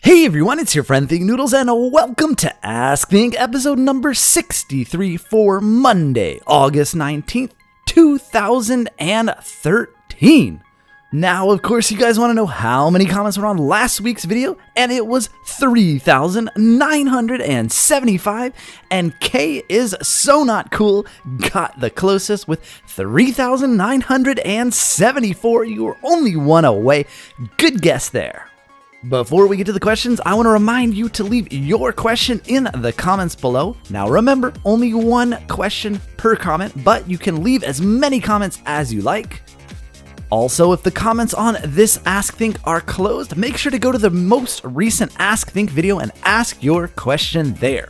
Hey everyone, it's your friend Think Noodles, and welcome to Ask Think episode number 63 for Monday, August 19th, 2013. Now, of course, you guys want to know how many comments were on last week's video, and it was 3,975, and K is so not cool got the closest with 3,974. You were only one away. Good guess there. Before we get to the questions, I want to remind you to leave your question in the comments below. Now remember, only one question per comment, but you can leave as many comments as you like. Also, if the comments on this Ask Think are closed, make sure to go to the most recent Ask Think video and ask your question there.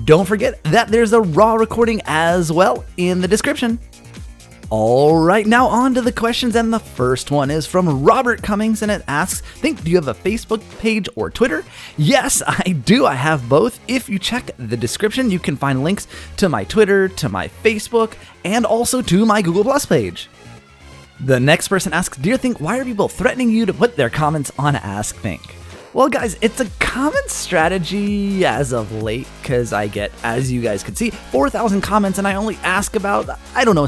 Don't forget that there's a raw recording as well in the description. Alright, now on to the questions, and the first one is from Robert Cummings, and it asks, Think, do you have a Facebook page or Twitter? Yes, I do. I have both. If you check the description, you can find links to my Twitter, to my Facebook, and also to my Google Plus page. The next person asks, Dear Think, why are people threatening you to put their comments on Ask Think? Well, guys, it's a common strategy as of late, because I get, as you guys can see, 4,000 comments, and I only ask about,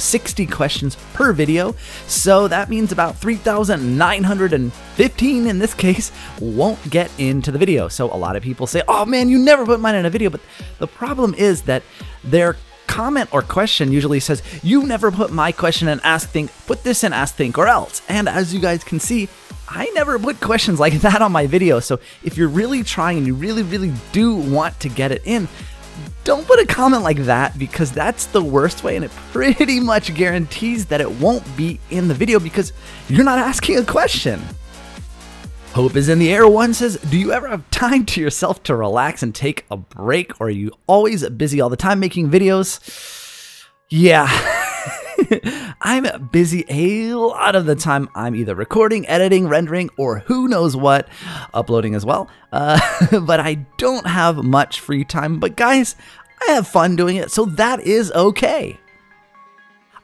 60 questions per video, so that means about 3,915 in this case won't get into the video. So a lot of people say, oh man, you never put mine in a video, but the problem is that their comment or question usually says, you never put my question in Ask Think, put this in Ask Think or else. And as you guys can see, I never put questions like that on my video, so if you're really trying and you really do want to get it in, don't put a comment like that, because that's the worst way, and it pretty much guarantees that it won't be in the video because you're not asking a question. Hope is in the air one says, do you ever have time to yourself to relax and take a break, or are you always busy all the time making videos? Yeah. I'm busy a lot of the time. I'm either recording, editing, rendering, or who knows what, uploading as well. But I don't have much free time. But guys, I have fun doing it, so that is okay.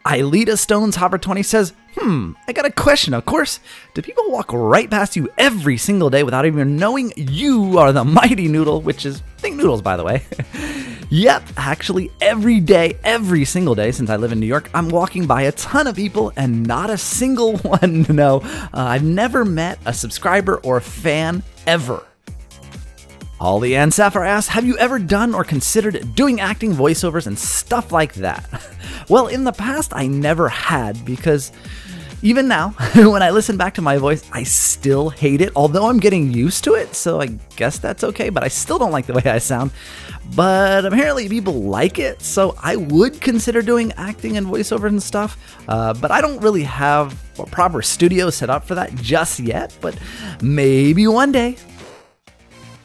Ilita Stones Hopper 20 says, I got a question. Of course, do people walk right past you every single day without even knowing you are the mighty Noodle, which is Think Noodles, by the way? Yep, actually every day, every single day since I live in New York, I'm walking by a ton of people and not a single one. No, I've never met a subscriber or fan ever. Holly Ann Sapphire asks, have you ever done or considered doing acting, voiceovers, and stuff like that? Well, in the past, I never had, because even now, when I listen back to my voice, I still hate it, although I'm getting used to it, so I guess that's okay, but I still don't like the way I sound. But apparently people like it, so I would consider doing acting and voiceovers and stuff, but I don't really have a proper studio set up for that just yet, but maybe one day.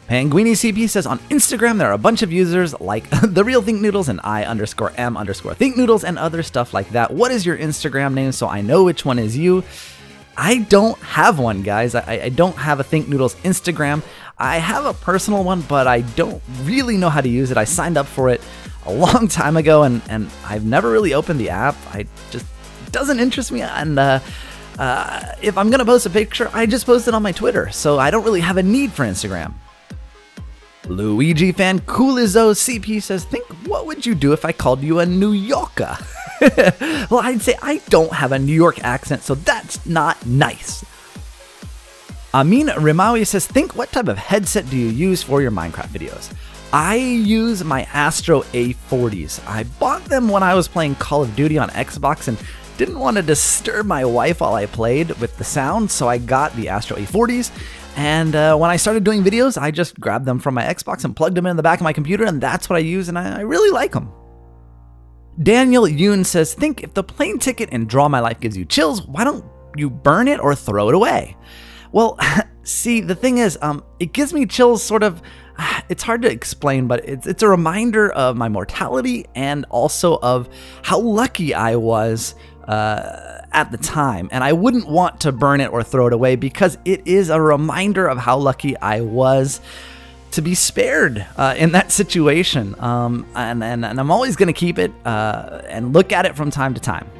Panguini CP says, on Instagram there are a bunch of users like The Real Think Noodles and I_am_Think Noodles and other stuff like that. What is your Instagram name so I know which one is you? I don't have one, guys. I don't have a Think Noodles Instagram. I have a personal one, but I don't really know how to use it. I signed up for it a long time ago, and I've never really opened the app. It doesn't interest me, and if I'm gonna post a picture, I just post it on my Twitter, so I don't really have a need for Instagram. Luigi fan Coolizzo CP says, Think, what would you do if I called you a New Yorker? Well, I'd say I don't have a New York accent, so that's not nice. Amin Rimawi says, Think, what type of headset do you use for your Minecraft videos? I use my Astro A40s. I bought them when I was playing Call of Duty on Xbox and didn't want to disturb my wife while I played with the sound, so I got the Astro A40s. And when I started doing videos, I just grabbed them from my Xbox and plugged them in the back of my computer, and that's what I use, and I really like them. Daniel Yoon says, Think, if the plane ticket in Draw My Life gives you chills, why don't you burn it or throw it away? Well, see, the thing is, it gives me chills sort of, it's hard to explain, but it's a reminder of my mortality and also of how lucky I was at the time, and I wouldn't want to burn it or throw it away because it is a reminder of how lucky I was to be spared in that situation, and I'm always going to keep it and look at it from time to time.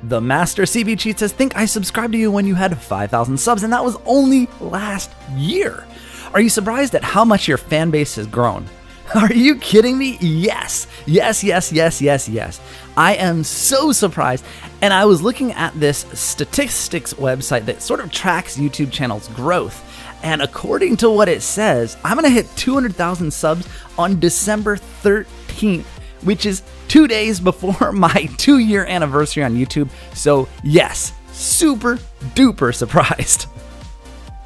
The Master CB Cheat says, think I subscribed to you when you had 5,000 subs, and that was only last year. Are you surprised at how much your fan base has grown? Are you kidding me? Yes. Yes, yes, yes, yes, yes. I am so surprised. And I was looking at this statistics website that sort of tracks YouTube channels' growth. And according to what it says, I'm going to hit 200,000 subs on December 13th, which is 2 days before my 2-year anniversary on YouTube. So yes, super duper surprised.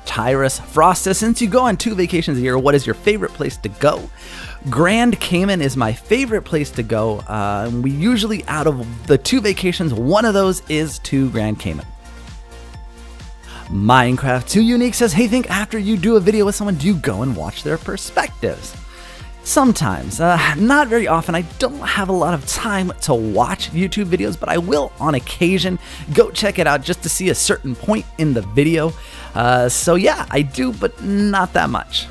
Tyrus Frost says, since you go on 2 vacations a year, what is your favorite place to go? Grand Cayman is my favorite place to go. We usually, out of the 2 vacations, one of those is to Grand Cayman. Minecraft 2 Unique says, hey, think after you do a video with someone, do you go and watch their perspectives? Sometimes, not very often. I don't have a lot of time to watch YouTube videos, but I will on occasion go check it out just to see a certain point in the video. So yeah, I do, but not that much.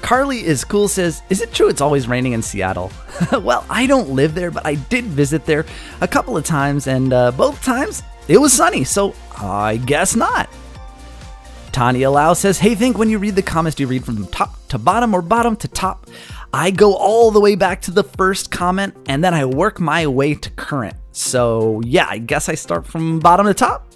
Carly is cool says, is it true it's always raining in Seattle? Well, I don't live there, but I did visit there a couple of times, and both times it was sunny, so I guess not. Tanya Lau says, hey, think when you read the comments, do you read from top to bottom or bottom to top? I go all the way back to the first comment, and then I work my way to current. So yeah, I guess I start from bottom to top.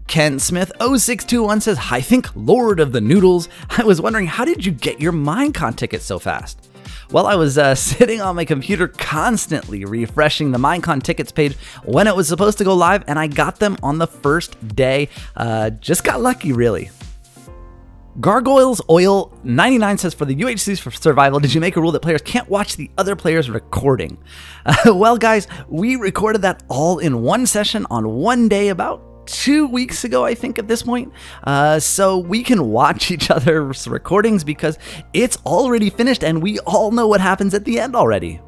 Ken Smith 0621 says, I think Lord of the Noodles. I was wondering, how did you get your Minecon ticket so fast? Well, I was sitting on my computer constantly refreshing the Minecon tickets page when it was supposed to go live, and I got them on the first day. Just got lucky, really. Gargoyles Oil 99 says, for the UHCs for survival, did you make a rule that players can't watch the other players recording? Well, guys, we recorded that all in one session on one day about 2 weeks ago, I think, at this point. So we can watch each other's recordings because it's already finished and we all know what happens at the end already.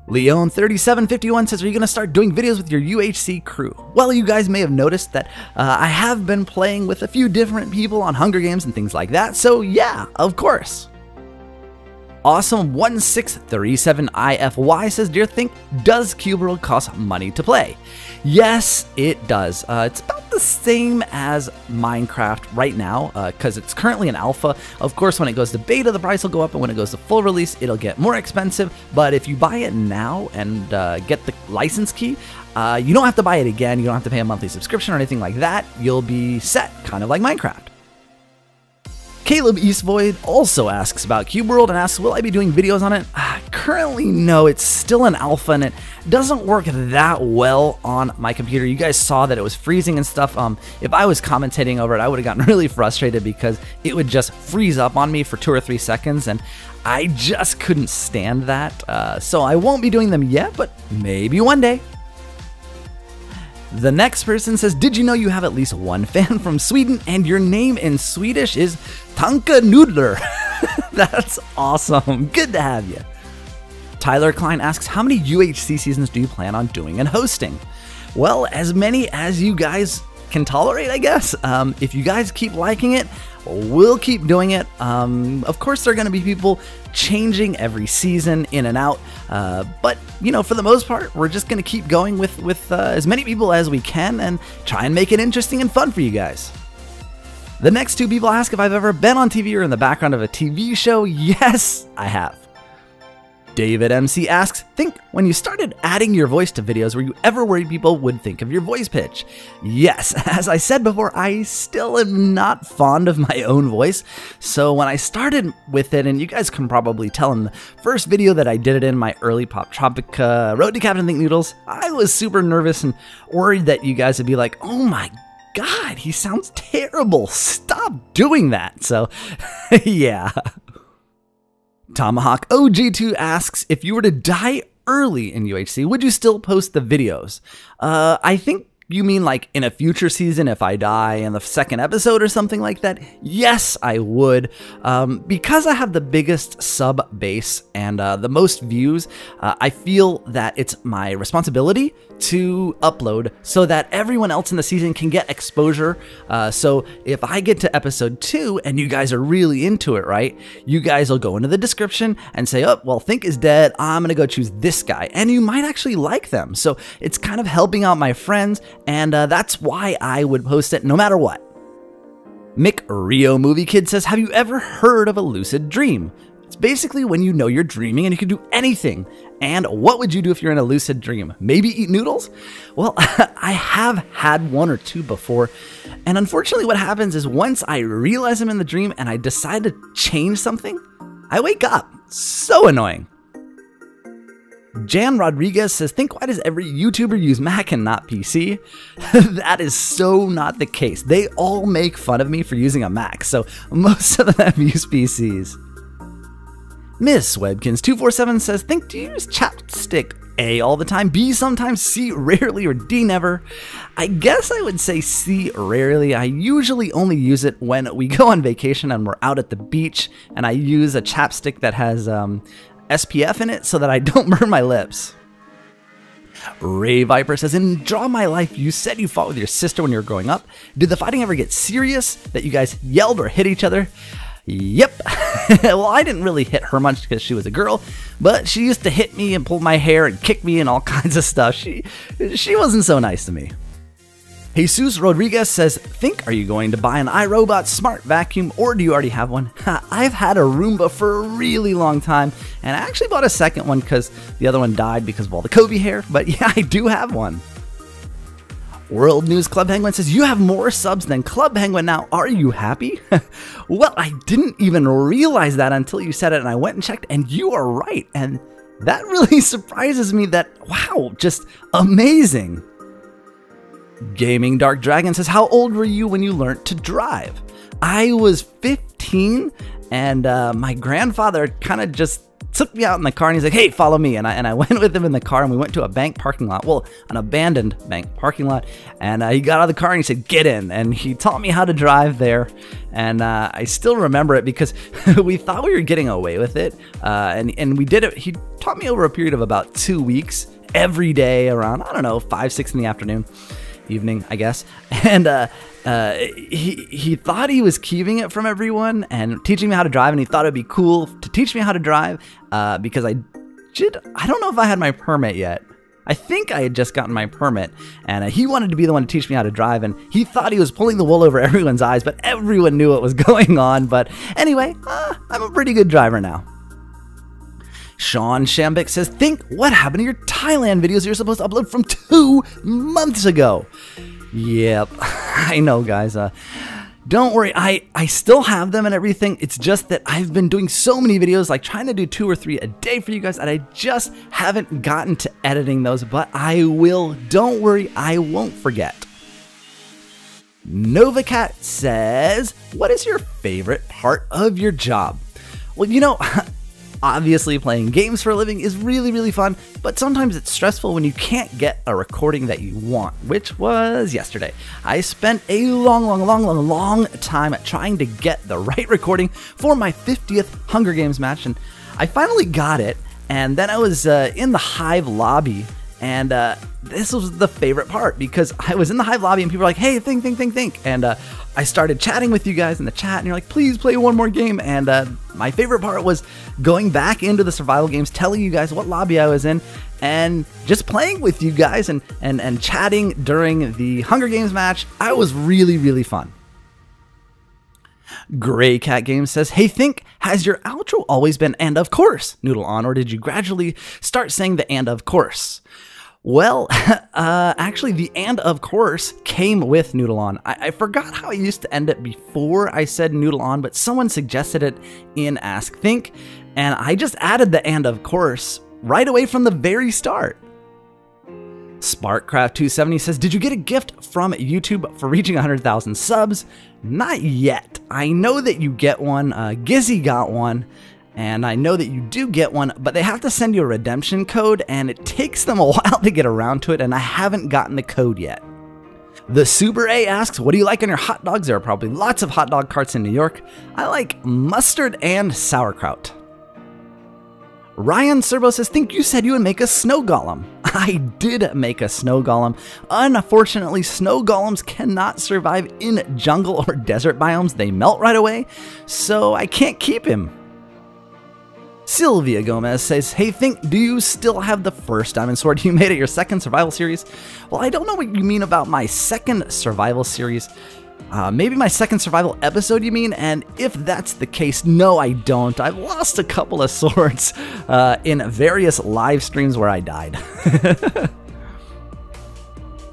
Leon3751 says, are you going to start doing videos with your UHC crew? Well, you guys may have noticed that I have been playing with a few different people on Hunger Games and things like that, so yeah, of course. Awesome1637IFY says, dear Think, does Cube World cost money to play? Yes, it does. It's about the same as Minecraft right now, because it's currently an alpha. Of course, when it goes to beta, the price will go up, and when it goes to full release, it'll get more expensive. But if you buy it now and get the license key, you don't have to buy it again. You don't have to pay a monthly subscription or anything like that. You'll be set, kind of like Minecraft. Caleb Eastvoid also asks about Cube World and asks, will I be doing videos on it? Currently, no. It's still an alpha and it doesn't work that well on my computer. You guys saw that it was freezing and stuff. If I was commentating over it, I would have gotten really frustrated because it would just freeze up on me for 2 or 3 seconds, and I just couldn't stand that. So I won't be doing them yet, but maybe one day. The next person says, did you know you have at least one fan from Sweden and your name in Swedish is Tanka Noodler? That's awesome. Good to have you. Tyler Klein asks, how many UHC seasons do you plan on doing and hosting? Well, as many as you guys can tolerate, I guess. If you guys keep liking it, we'll keep doing it. Of course, there are going to be people changing every season in and out. But, you know, for the most part, we're just going to keep going with as many people as we can and try and make it interesting and fun for you guys. The next 2 people ask if I've ever been on TV or in the background of a TV show. Yes, I have. David MC asks, think when you started adding your voice to videos, were you ever worried people would think of your voice pitch? Yes, as I said before, I still am not fond of my own voice. So when I started with it, and you guys can probably tell in the first video that I did it in, my early Pop Tropica Road to Captain Think Noodles, I was super nervous and worried that you guys would be like, oh my God, he sounds terrible. Stop doing that. So yeah. Tomahawk OG2 asks, if you were to die early in UHC, would you still post the videos? I think you mean like in a future season if I die in the second episode or something like that? Yes, I would. Because I have the biggest sub base and the most views, I feel that it's my responsibility to upload so that everyone else in the season can get exposure. So if I get to episode 2 and you guys are really into it, right, you guys will go into the description and say, oh, well, Think is dead, I'm gonna go choose this guy, and you might actually like them. So it's kind of helping out my friends, and that's why I would post it no matter what. Mick Rio Movie Kid says, have you ever heard of a lucid dream? It's basically when you know you're dreaming and you can do anything. And what would you do if you're in a lucid dream? Maybe eat noodles? Well, I have had one or two before. And unfortunately what happens is once I realize I'm in the dream and I decide to change something, I wake up. So annoying. Jan Rodriguez says, think, why does every YouTuber use Mac and not PC? That is so not the case. They all make fun of me for using a Mac, so most of them use PCs. Miss Webkins247 says, think, do you use chapstick A all the time, B sometimes, C rarely, or D never? I guess I would say C rarely. I usually only use it when we go on vacation and we're out at the beach, and I use a chapstick that has SPF in it so that I don't burn my lips. Ray Viper says, in Draw My Life, you said you fought with your sister when you were growing up. Did the fighting ever get serious, that you guys yelled or hit each other? Yep. Well, I didn't really hit her much because she was a girl, but she used to hit me and pull my hair and kick me and all kinds of stuff. She wasn't so nice to me. Jesus Rodriguez says, think, are you going to buy an iRobot smart vacuum, or do you already have one? I've had a Roomba for a really long time, and I actually bought a second one because the other one died because of all the Kobe hair, but yeah, I do have one. World News Club Penguin says, you have more subs than Club Penguin now. Are you happy? Well, I didn't even realize that until you said it, and I went and checked, and you are right. And that really surprises me that, wow, just amazing. Gaming Dark Dragon says, how old were you when you learned to drive? I was 15, and my grandfather kind of just took me out in the car and he's like, hey, follow me. And I went with him in the car and we went to a bank parking lot. Well, an abandoned bank parking lot. And he got out of the car and he said, get in. And he taught me how to drive there. And I still remember it because we thought we were getting away with it. And we did it. He taught me over a period of about 2 weeks, every day around, I don't know, 5, 6 in the evening, I guess. And he thought he was keeping it from everyone and teaching me how to drive, and he thought it'd be cool to teach me how to drive because I don't know if I had my permit yet. I think I had just gotten my permit, and he wanted to be the one to teach me how to drive, and he thought he was pulling the wool over everyone's eyes, but everyone knew what was going on. But anyway, I'm a pretty good driver now. Sean Shambik says, think, what happened to your Thailand videos you're supposed to upload from 2 months ago? Yep, I know, guys. Don't worry, I still have them and everything. It's just that I've been doing so many videos, like trying to do 2 or 3 a day for you guys, and I just haven't gotten to editing those, but I will. Don't worry, I won't forget. Novacat says, what is your favorite part of your job? Well, you know, obviously playing games for a living is really, really fun, but sometimes it's stressful when you can't get a recording that you want, which was yesterday. I spent a long time trying to get the right recording for my 50th Hunger Games match, and I finally got it, and then I was in the Hive lobby, and this was the favorite part because I was in the Hive lobby and people were like, hey, think, and I started chatting with you guys in the chat, and you're like, please play one more game. And my favorite part was going back into the survival games, telling you guys what lobby I was in, and just playing with you guys and chatting during the Hunger Games match. I was really, really fun. Gray Cat Games says, hey, think, has your outro always been and of course, Noodle on, or did you gradually start saying the and of course? Well, actually, the and of course came with Noodle on. I forgot how I used to end it before I said Noodle on, but someone suggested it in Ask Think, and I just added the and of course right away from the very start. Sparkcraft270 says, did you get a gift from YouTube for reaching 100,000 subs? Not yet. I know that you get one. Gizzy got one. And I know that you do get one, but they have to send you a redemption code, and it takes them a while to get around to it, and I haven't gotten the code yet. The Super A asks, what do you like on your hot dogs? There are probably lots of hot dog carts in New York. I like mustard and sauerkraut. Ryan Serbo says, think you said you would make a snow golem. I did make a snow golem. Unfortunately, snow golems cannot survive in jungle or desert biomes. They melt right away, so I can't keep him. Sylvia Gomez says, hey, do you still have the first diamond sword you made at your second survival series? Well, I don't know what you mean about my second survival series. Maybe my second survival episode, you mean? And if that's the case, no, I don't. I've lost a couple of swords in various live streams where I died.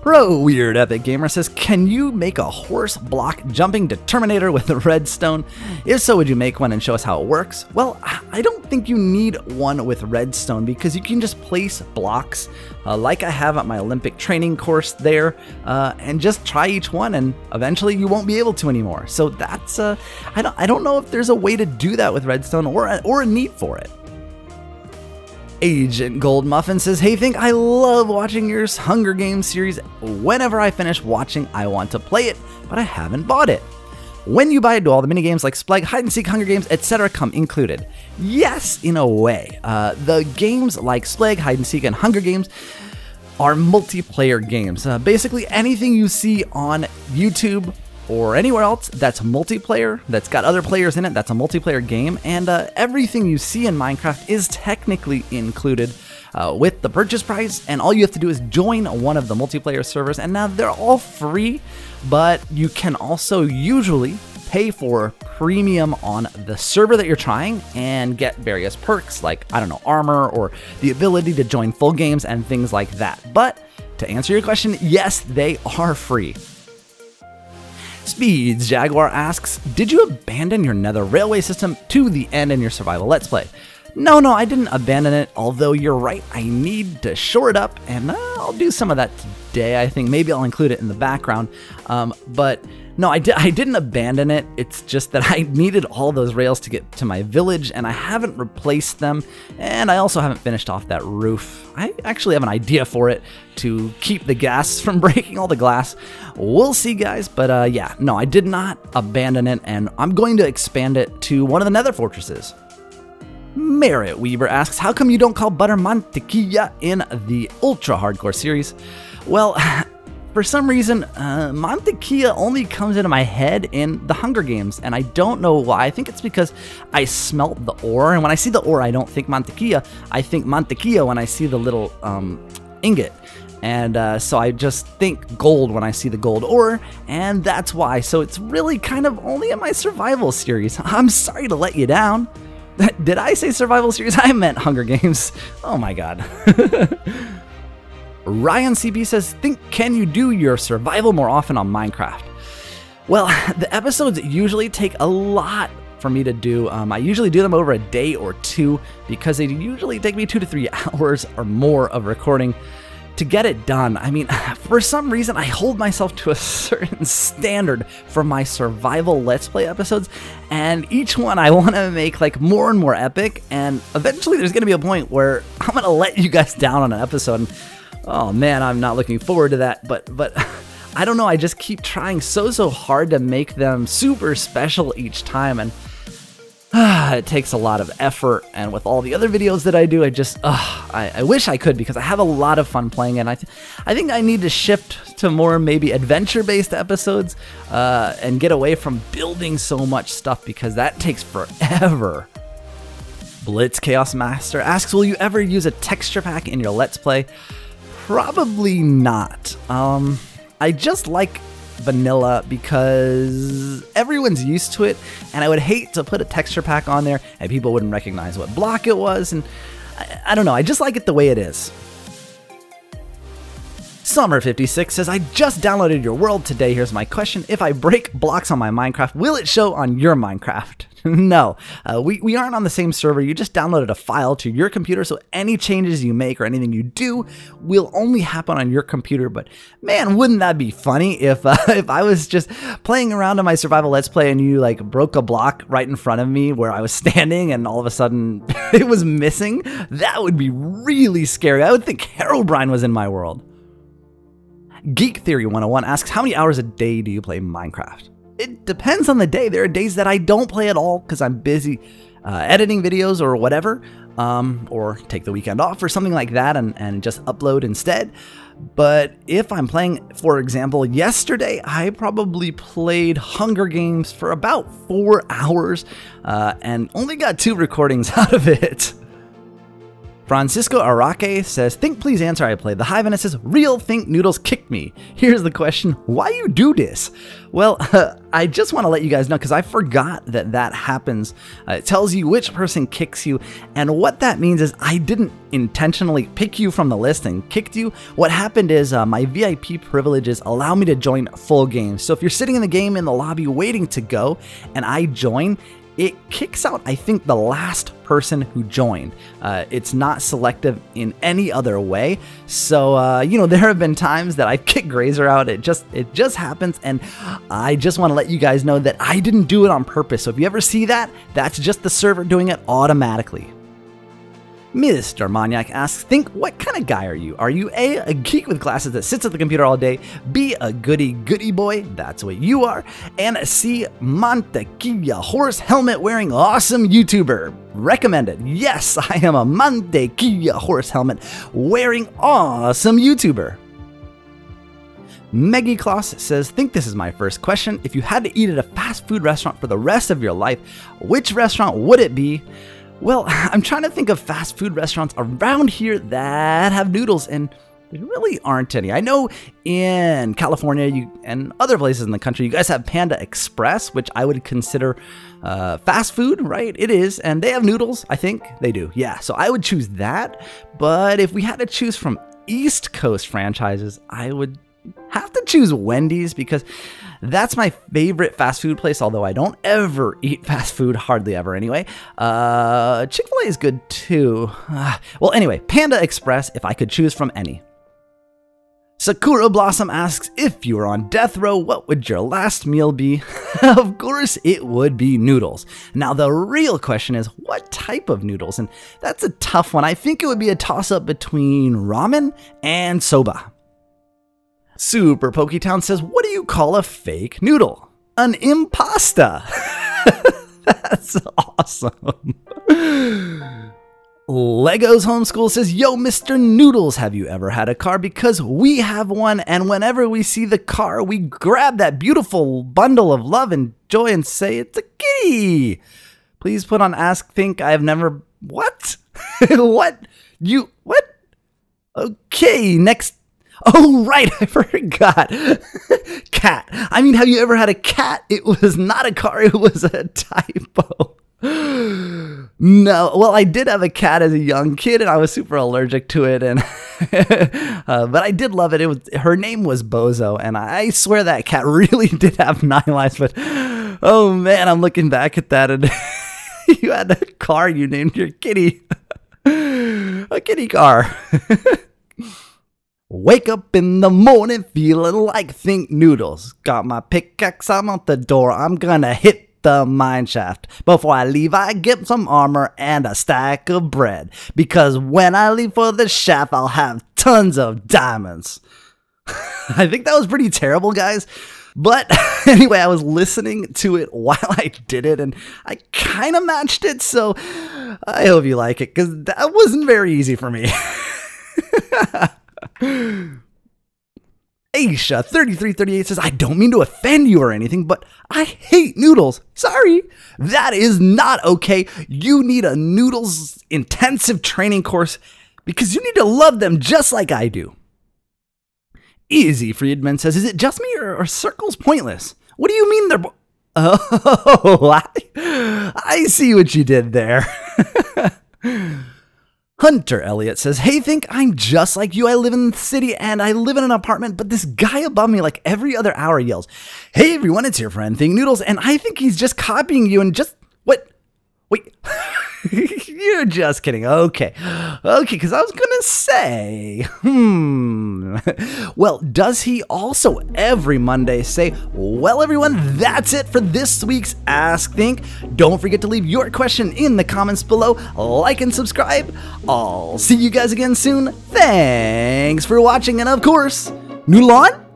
Pro Weird Epic Gamer says, can you make a horse block jumping Determinator with a redstone? If so, would you make one and show us how it works? Well, I don't think you need one with redstone because you can just place blocks like I have at my Olympic training course there and just try each one, and eventually you won't be able to anymore. So that's I don't know if there's a way to do that with redstone or a need for it. Agent Gold Muffin says, hey, I love watching your Hunger Games series. Whenever I finish watching, I want to play it, but I haven't bought it. When you buy it, do all the minigames like Splag, Hide and Seek, Hunger Games, etc. come included? Yes, in a way. The games like Splag, Hide and Seek, and Hunger Games are multiplayer games. Basically, anything you see on YouTube or anywhere else that's multiplayer, that's got other players in it, that's a multiplayer game, and everything you see in Minecraft is technically included with the purchase price, and all you have to do is join one of the multiplayer servers, and now they're all free, but you can also usually pay for premium on the server that you're trying and get various perks like, I don't know, armor or the ability to join full games and things like that. But to answer your question, yes, they are free. Speeds Jaguar asks, did you abandon your nether railway system to the end in your survival let's play? No, I didn't abandon it, although you're right, I need to shore it up, and I'll do some of that today. I think maybe I'll include it in the background, but no, I didn't abandon it. It's just that I needed all those rails to get to my village, and I haven't replaced them, and I also haven't finished off that roof. I actually have an idea for it to keep the gas from breaking all the glass. We'll see, guys, but yeah, no, I did not abandon it, and I'm going to expand it to one of the nether fortresses. Merritt Weaver asks, how come you don't call butter mantequilla in the ultra hardcore series? Well, for some reason, mantequilla only comes into my head in the Hunger Games, and I don't know why. I think it's because I smelt the ore, and when I see the ore, I don't think mantequilla. I think mantequilla when I see the little ingot. And so I just think gold when I see the gold ore, and that's why. So it's really kind of only in my survival series. I'm sorry to let you down. Did I say survival series? I meant Hunger Games. Oh my god. Ryan CP says, can you do your survival more often on Minecraft? Well, the episodes usually take a lot for me to do. I usually do them over a day or two because they usually take me 2 to 3 hours or more of recording to get it done. I mean, for some reason, I hold myself to a certain standard for my survival Let's Play episodes, and each one I want to make like more and more epic, and eventually there's going to be a point where I'm going to let you guys down on an episode, and oh man, I'm not looking forward to that, but I don't know, I just keep trying so hard to make them super special each time, and it takes a lot of effort, and with all the other videos that I do, I wish I could because I have a lot of fun playing, and I think I need to shift to more maybe adventure-based episodes and get away from building so much stuff because that takes forever. Blitz Chaos Master asks, will you ever use a texture pack in your Let's Play? Probably not. I just like vanilla because everyone's used to it, and I would hate to put a texture pack on there and people wouldn't recognize what block it was, and I don't know, I just like it the way it is. Summer56 says, I just downloaded your world today. Here's my question. If I break blocks on my Minecraft, will it show on your Minecraft? No, we aren't on the same server. You just downloaded a file to your computer, so any changes you make or anything you do will only happen on your computer. But man, wouldn't that be funny if I was just playing around on my survival Let's Play and you like broke a block right in front of me where I was standing and all of a sudden it was missing? That would be really scary. I would think Herobrine was in my world. Geek Theory 101 asks, how many hours a day do you play Minecraft? It depends on the day. There are days that I don't play at all because I'm busy editing videos or whatever, or take the weekend off or something like that and just upload instead. But if I'm playing, for example, yesterday, I probably played Hunger Games for about 4 hours and only got 2 recordings out of it. Francisco Araque says, think please answer I played the Hive, and it says, real think Noodles kicked me. Here's the question, why you do this? Well, I just want to let you guys know because I forgot that that happens. It tells you which person kicks you, and what that means is I didn't intentionally pick you from the list and kicked you. What happened is my VIP privileges allow me to join full games. So if you're sitting in the game in the lobby waiting to go and I join, it kicks out, I think, the last person who joined. It's not selective in any other way. So, you know, there have been times that I've kicked Grazer out. It just happens. And I just want to let you guys know that I didn't do it on purpose. So if you ever see that, that's just the server doing it automatically. Mr. Maniac asks, think, what kind of guy are you? Are you a geek with glasses that sits at the computer all day, B, a goody boy, that's what you are, and C, mantequilla horse helmet wearing awesome YouTuber? Recommended. Yes, I am a mantequilla horse helmet wearing awesome YouTuber. Meggie Kloss says, think this is my first question. If you had to eat at a fast food restaurant for the rest of your life, which restaurant would it be? Well, I'm trying to think of fast food restaurants around here that have noodles, and there really aren't any. I know in California and other places in the country, you guys have Panda Express, which I would consider fast food, right? It is, and they have noodles, I think. They do, yeah. So I would choose that, but if we had to choose from East Coast franchises, I would have to choose Wendy's because that's my favorite fast food place, although I don't ever eat fast food, hardly ever anyway. Chick-fil-A is good too. Well, anyway, Panda Express if I could choose from any. Sakura Blossom asks, if you were on death row, what would your last meal be? Of course, it would be noodles. Now, the real question is, what type of noodles? And that's a tough one. I think it would be a toss-up between ramen and soba. Super Poketown says, what do you call a fake noodle? An impasta. That's awesome. Legos Homeschool says, yo, Mr. Noodles, have you ever had a car? Because we have one, and whenever we see the car, we grab that beautiful bundle of love and joy and say, it's a kitty. Please put on Ask Think. I have never... What? What? Okay, next... Oh, right, I forgot. Cat. I mean, have you ever had a cat? It was not a car, it was a typo. No, well, I did have a cat as a young kid, and I was super allergic to it, and but I did love it. Her name was Bozo, and I swear that cat really did have 9 lives, but oh man, I'm looking back at that, and you had a car you named your kitty. A kitty car. Wake up in the morning feeling like Think Noodles. Got my pickaxe, I'm out the door. I'm gonna hit the mine shaft. Before I leave, I get some armor and a stack of bread. Because when I leave for the shaft, I'll have tons of diamonds. I think that was pretty terrible, guys. But anyway, I was listening to it while I did it, and I kind of matched it. So I hope you like it, because that wasn't very easy for me. Aisha 3338 says, I don't mean to offend you or anything, but I hate noodles. Sorry. That is not okay. You need a noodles intensive training course because you need to love them just like I do. Easy Friedman says, is it just me or are circles pointless? What do you mean they're... Oh, I see what you did there. Hunter Elliott says, hey, Think, I'm just like you. I live in the city and I live in an apartment, but this guy above me, like every other hour, yells, hey, everyone, it's your friend Think Noodles, and I think he's just copying you and just... What? Wait. You're just kidding. Okay, because I was gonna say, well, does he also every Monday say, well, everyone, that's it for this week's Ask Think. Don't forget to leave your question in the comments below, like and subscribe. I'll see you guys again soon. Thanks for watching, and of course, Noodle on?